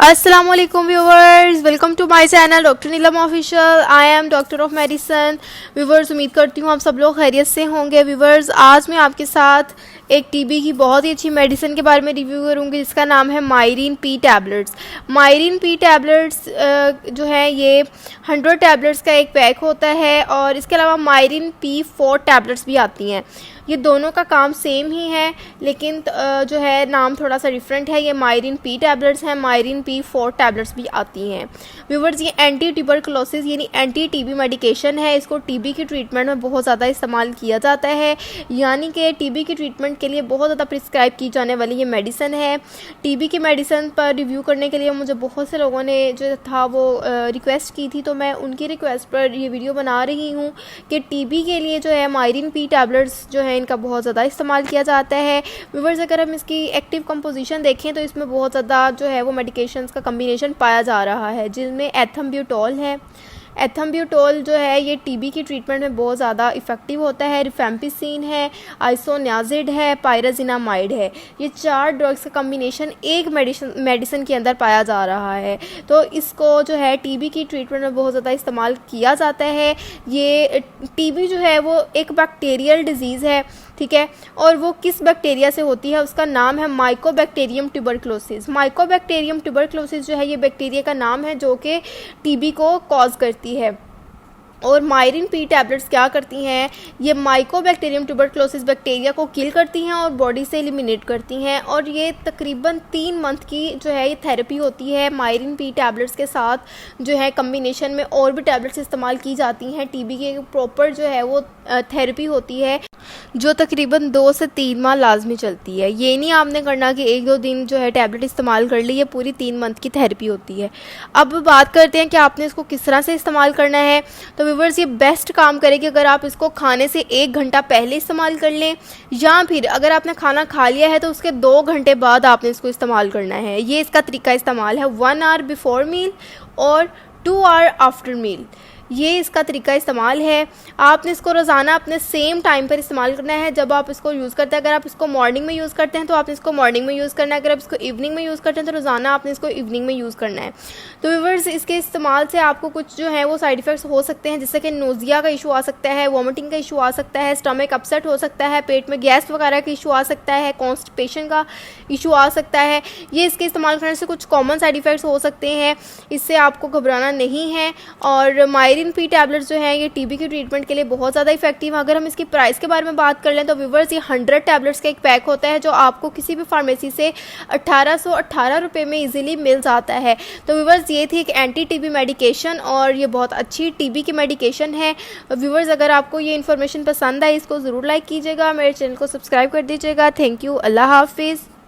Assalamualaikum viewers, welcome to my channel doctor Neelam official. I am doctor of medicine. Viewers, उम्मीद करती हूँ आप सब लोग खैरियत से होंगे। व्यूवर्स, आज मैं आपके साथ एक टीबी की बहुत ही अच्छी मेडिसिन के बारे में रिव्यू करूँगी जिसका नाम है मायरीन पी टैबलेट्स। मायरीन पी टैबलेट्स जो है ये 100 टैबलेट्स का एक पैक होता है और इसके अलावा मायरीन पी 4 टैबलेट्स भी आती हैं। ये दोनों का काम सेम ही है लेकिन जो है नाम थोड़ा सा डिफरेंट है। ये मायरीन पी टैबलेट्स हैं, मायरीन पी 4 टैबलेट्स भी आती हैं। व्यूवर्स, ये एंटी ट्यूबरकुलोसिस यानी एंटी टीबी मेडिकेशन है। इसको टीबी की ट्रीटमेंट में बहुत ज़्यादा इस्तेमाल किया जाता है, यानी कि टीबी की ट्रीटमेंट के लिए बहुत ज़्यादा प्रिस्क्राइब की जाने वाली ये मेडिसिन है। टीबी की मेडिसिन पर रिव्यू करने के लिए मुझे बहुत से लोगों ने जो था वो रिक्वेस्ट की थी, तो मैं उनकी रिक्वेस्ट पर ये वीडियो बना रही हूँ कि टीबी के लिए जो है मायरीन पी टैबलेट्स जो है इनका बहुत ज़्यादा इस्तेमाल किया जाता है। व्यूवर्स, अगर हम इसकी एक्टिव कंपोजिशन देखें तो इसमें बहुत ज़्यादा जो है वो मेडिकेशंस का कम्बिनेशन पाया जा रहा है, जिनमें एथम्ब्यूटोल है। एथम्ब्यूटोल जो है ये टीबी की ट्रीटमेंट में बहुत ज़्यादा इफ़ेक्टिव होता है। रिफेम्पिसिन है, आइसोनियाजिड है, पायराजिनामाइड है। ये 4 ड्रग्स का कम्बिनेशन एक मेडिसिन के अंदर पाया जा रहा है, तो इसको जो है टीबी की ट्रीटमेंट में बहुत ज़्यादा इस्तेमाल किया जाता है। ये टीबी जो है वो एक बैक्टीरियल डिजीज़ है, ठीक है, और वो किस बैक्टीरिया से होती है उसका नाम है माइकोबैक्टीरियम ट्यूबरकुलोसिस। माइकोबैक्टीरियम ट्यूबरकुलोसिस जो है ये बैक्टीरिया का नाम है जो कि टीबी को कॉज करती है। और मायरीन पी टैबलेट्स क्या करती हैं, ये माइकोबैक्टीरियम ट्यूबरकुलोसिस बैक्टीरिया को किल करती हैं और बॉडी से एलिमिनेट करती हैं। और ये तकरीबन 3 मंथ की जो है ये थेरेपी होती है। मायरीन पी टैबलेट्स के साथ जो है कम्बिनेशन में और भी टैबलेट्स इस्तेमाल की जाती हैं। टीबी की प्रॉपर जो है वो थेरेपी होती है जो तकरीबन 2 से 3 माह लाजमी चलती है। ये नहीं आपने करना कि 1-2 दिन जो है टैबलेट इस्तेमाल कर ली, ये पूरी 3 मंथ की थेरेपी होती है। अब बात करते हैं कि आपने इसको किस तरह से इस्तेमाल करना है। तो व्यूवर्स, ये बेस्ट काम करेगी अगर आप इसको खाने से 1 घंटा पहले इस्तेमाल कर लें, या फिर अगर आपने खाना खा लिया है तो उसके 2 घंटे बाद आपने इसको इस्तेमाल करना है। ये इसका तरीका इस्तेमाल है। 1 आवर बिफोर मील और 2 आवर आफ्टर मील, ये इसका तरीका इस्तेमाल है। आपने इसको रोज़ाना अपने सेम टाइम पर इस्तेमाल करना है जब आप इसको यूज़ करते हैं। अगर आप इसको मॉर्निंग में यूज़ करते हैं तो आपने इसको मॉर्निंग में यूज़ करना है। अगर आप इसको इवनिंग में यूज़ करते हैं तो रोज़ाना आपने इसको इवनिंग में यूज़ करना है। तो व्यूअर्स, इसके इस्तेमाल से आपको कुछ जो है वो साइड इफ़ेक्ट्स हो सकते हैं, जैसे कि नोज़िया का इशू आ सकता है, वॉमिटिंग का इशू आ सकता है, स्टमक अपसेट हो सकता है, पेट में गैस वगैरह का इशू आ सकता है, कॉन्स्टिपेशन का इशू आ सकता है। ये इसके इस्तेमाल करने से कुछ कॉमन साइड इफ़ेक्ट्स हो सकते हैं, इससे आपको घबराना नहीं है। और मायरीन पी टैबलेट्स जो है ये टीबी की ट्रीटमेंट के लिए बहुत ज़्यादा इफेक्टिव है। अगर हम इसकी प्राइस के बारे में बात कर लें तो व्यूवर्स, ये 100 टैबलेट्स का एक पैक होता है जो आपको किसी भी फार्मेसी से 1818 रुपये में इजीली मिल जाता है। तो व्यूवर्स, ये थी एक एंटी टीबी मेडिकेशन और ये बहुत अच्छी टीबी की मेडिकेशन है। व्यूवर्स, अगर आपको ये इन्फॉर्मेशन पसंद आई इसको ज़रूर लाइक कीजिएगा, मेरे चैनल को सब्सक्राइब कर दीजिएगा। थैंक यू, अल्लाह हाफिज़।